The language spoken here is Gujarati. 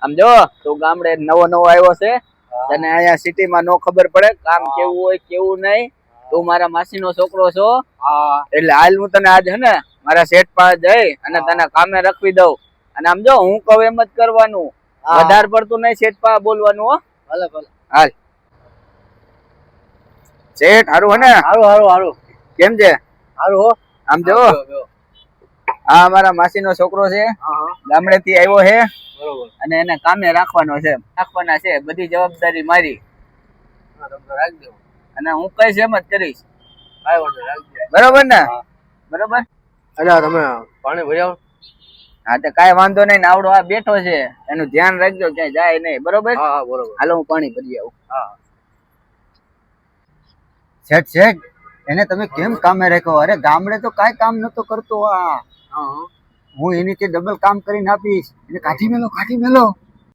આમ જો તું ગામડે નવો આવ્યો છે તને અહીંયા સિટીમાં નો ખબર પડે કામ કેવું હોય કેવું નહીં. તું મારા માસીનો છોકરો છો એટલે હાલ હું તને આજ હે ને મારા શેઠ પાસે જઈ અને તને કામે રખવી દઉં. અને આમ જો હું કહું એમ જ કરવાનું, વધારે પડતું નહીં શેઠ પાસે બોલવાનું. હો ભલે ભલે હાલ. શેઠ હારું હે ને? હારું કેમ છે? હારું હો. આમ જો આ અમારા માસીનો છોકરો છે, ગામડેથી આવ્યો છે અને એને કામે રાખવાના છે. બધી જવાબદારી મારી. અને હું કઈશ એમ જ કરીશ. બરોબર ને? બરોબર. અલ્યા તમે પાણી ભરી આવો. હા તો કઈ વાંધો નહીં. આવડો આ બેઠો છે, એનું ધ્યાન રાખજો ક્યાંય જાય નહીં. બરોબર? હા બરોબર. હાલો હું પાણી ભરી આવું. હા શેઠ એને તમે કેમ કામે રાખ્યો? અરે ગામડે તો કાંઈ કામ નતો કરતો. હું એની ડબલ કામ કરીને આપીશ. એને કાઢી મેલો.